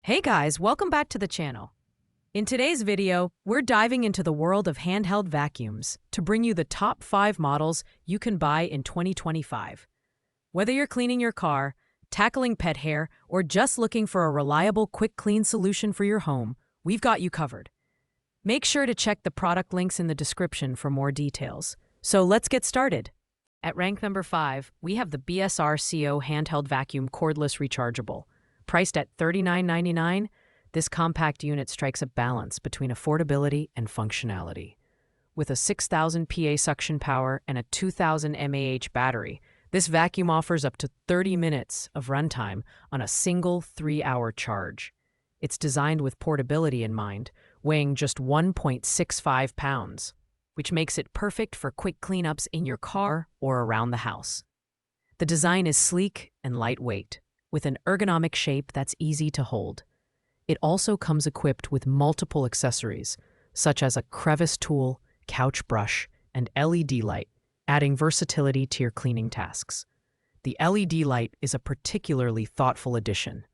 Hey guys, welcome back to the channel. In today's video, we're diving into the world of handheld vacuums to bring you the top 5 models you can buy in 2025. Whether you're cleaning your car, tackling pet hair, or just looking for a reliable quick clean solution for your home, we've got you covered. Make sure to check the product links in the description for more details. So let's get started. At rank number 5, we have the BSR CO Handheld Vacuum Cordless Rechargeable. Priced at $39.99, this compact unit strikes a balance between affordability and functionality. With a 6,000 PA suction power and a 2,000 mAh battery, this vacuum offers up to 30 minutes of runtime on a single 3-hour charge. It's designed with portability in mind, weighing just 1.65 pounds, which makes it perfect for quick cleanups in your car or around the house. The design is sleek and lightweight, with an ergonomic shape that's easy to hold. It also comes equipped with multiple accessories, such as a crevice tool, couch brush, and LED light, adding versatility to your cleaning tasks. The LED light is a particularly thoughtful addition,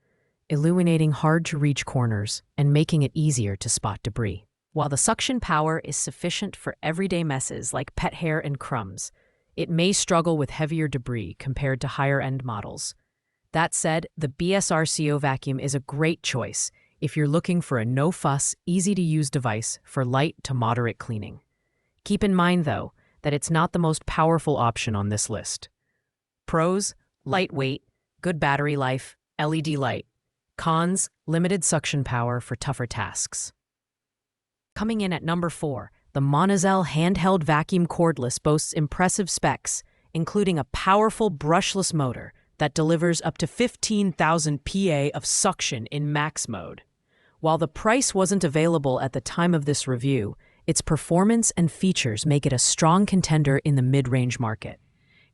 illuminating hard-to-reach corners and making it easier to spot debris. While the suction power is sufficient for everyday messes like pet hair and crumbs, it may struggle with heavier debris compared to higher-end models. That said, the BSR CO vacuum is a great choice if you're looking for a no-fuss, easy-to-use device for light to moderate cleaning. Keep in mind, though, that it's not the most powerful option on this list. Pros: lightweight, good battery life, LED light. Cons: limited suction power for tougher tasks. Coming in at number 4, the Handheld Handheld Vacuum Cordless boasts impressive specs, including a powerful brushless motor that delivers up to 15,000 PA of suction in max mode. While the price wasn't available at the time of this review, its performance and features make it a strong contender in the mid-range market.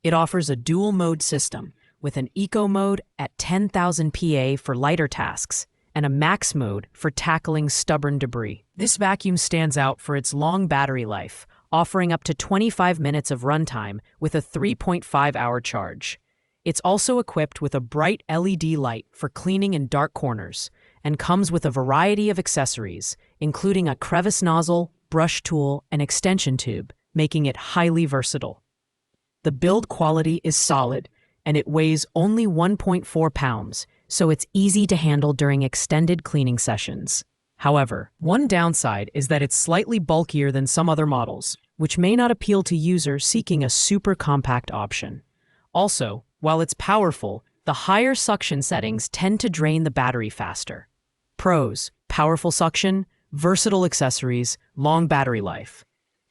It offers a dual-mode system with an eco mode at 10,000 PA for lighter tasks and a max mode for tackling stubborn debris. This vacuum stands out for its long battery life, offering up to 25 minutes of runtime with a 3.5-hour charge. It's also equipped with a bright LED light for cleaning in dark corners and comes with a variety of accessories, including a crevice nozzle, brush tool, and extension tube, making it highly versatile. The build quality is solid, and it weighs only 1.4 pounds, so it's easy to handle during extended cleaning sessions. However, one downside is that it's slightly bulkier than some other models, which may not appeal to users seeking a super compact option. Also, while it's powerful, the higher suction settings tend to drain the battery faster. Pros: powerful suction, versatile accessories, long battery life.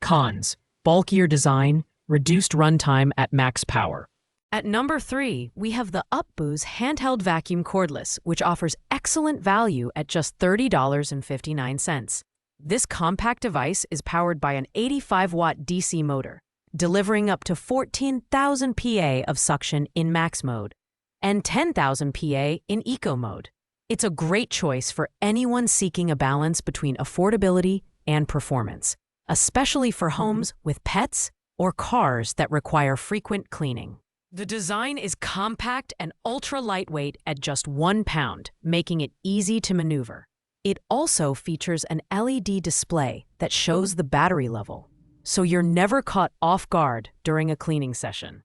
Cons: bulkier design, reduced runtime at max power. At number 3, we have the upholstery Handheld Vacuum Cordless, which offers excellent value at just $30.59. This compact device is powered by an 85-watt DC motor, delivering up to 14,000 PA of suction in max mode and 10,000 PA in eco mode. It's a great choice for anyone seeking a balance between affordability and performance, especially for homes with pets or cars that require frequent cleaning. The design is compact and ultra-lightweight at just 1 pound, making it easy to maneuver. It also features an LED display that shows the battery level, so you're never caught off guard during a cleaning session.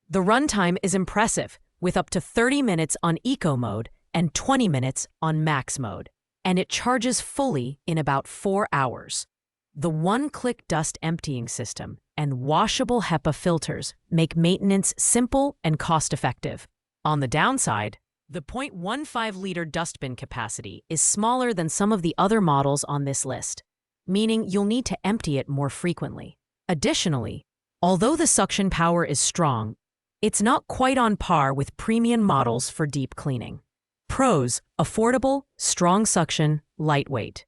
The runtime is impressive, with up to 30 minutes on eco mode and 20 minutes on max mode, and it charges fully in about 4 hours. The one-click dust emptying system and washable HEPA filters make maintenance simple and cost-effective. On the downside, the 0.15-liter dustbin capacity is smaller than some of the other models on this list, meaning you'll need to empty it more frequently. Additionally, although the suction power is strong, it's not quite on par with premium models for deep cleaning. Pros: affordable, strong suction, lightweight.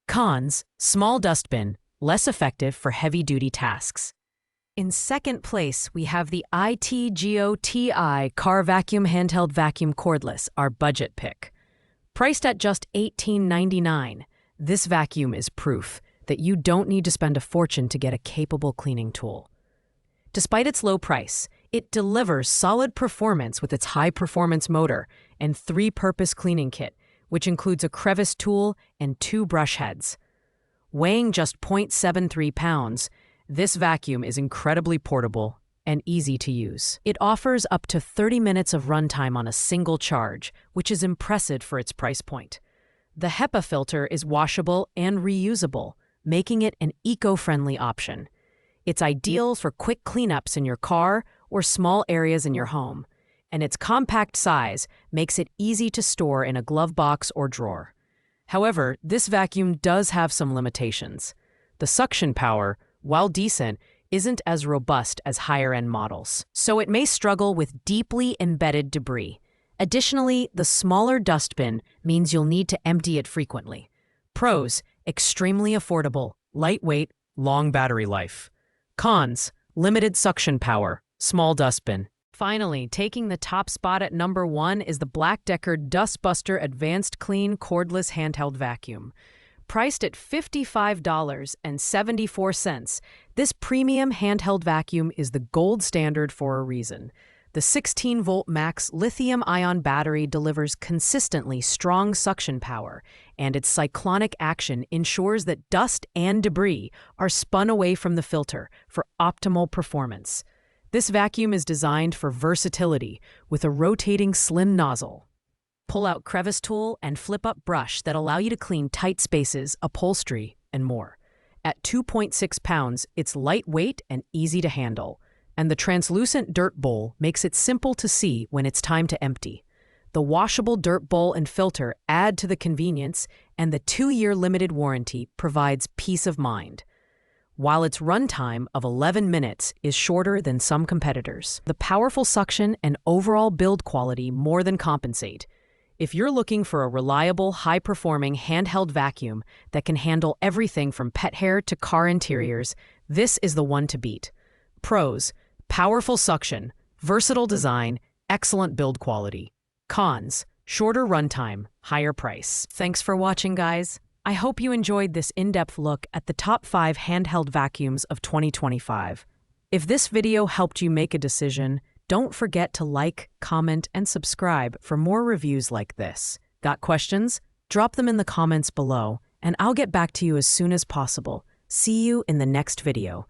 Cons: small dustbin, less effective for heavy-duty tasks. In second place, we have the ITGOTI Car Vacuum Handheld Vacuum Cordless, our budget pick. Priced at just $18.99, this vacuum is proof that you don't need to spend a fortune to get a capable cleaning tool. Despite its low price, it delivers solid performance with its high-performance motor and 3-purpose cleaning kit, which includes a crevice tool and 2 brush heads. Weighing just 0.73 pounds, this vacuum is incredibly portable and easy to use. It offers up to 30 minutes of runtime on a single charge, which is impressive for its price point. The HEPA filter is washable and reusable, making it an eco-friendly option. It's ideal for quick cleanups in your car or small areas in your home, and its compact size makes it easy to store in a glove box or drawer. However, this vacuum does have some limitations. The suction power, while decent, isn't as robust as higher-end models, so it may struggle with deeply embedded debris. Additionally, the smaller dustbin means you'll need to empty it frequently. Pros: extremely affordable, lightweight, long battery life. Cons: limited suction power, small dustbin. Finally, taking the top spot at number 1 is the Black Decker Dustbuster Advanced Clean Cordless Handheld Vacuum. Priced at $55.74, this premium handheld vacuum is the gold standard for a reason. The 16-volt max lithium-ion battery delivers consistently strong suction power, and its cyclonic action ensures that dust and debris are spun away from the filter for optimal performance. This vacuum is designed for versatility with a rotating slim nozzle, pull-out crevice tool, and flip-up brush that allow you to clean tight spaces, upholstery, and more. At 2.6 pounds, it's lightweight and easy to handle, and the translucent dirt bowl makes it simple to see when it's time to empty. The washable dirt bowl and filter add to the convenience, and the 2-year limited warranty provides peace of mind. While its runtime of 11 minutes is shorter than some competitors, the powerful suction and overall build quality more than compensate. If you're looking for a reliable, high-performing handheld vacuum that can handle everything from pet hair to car interiors, this is the one to beat. Pros: powerful suction, versatile design, excellent build quality. Cons: shorter runtime, higher price. Thanks for watching, guys. I hope you enjoyed this in-depth look at the top 5 handheld vacuums of 2025. If this video helped you make a decision, don't forget to like, comment, and subscribe for more reviews like this. Got questions? Drop them in the comments below, and I'll get back to you as soon as possible. See you in the next video.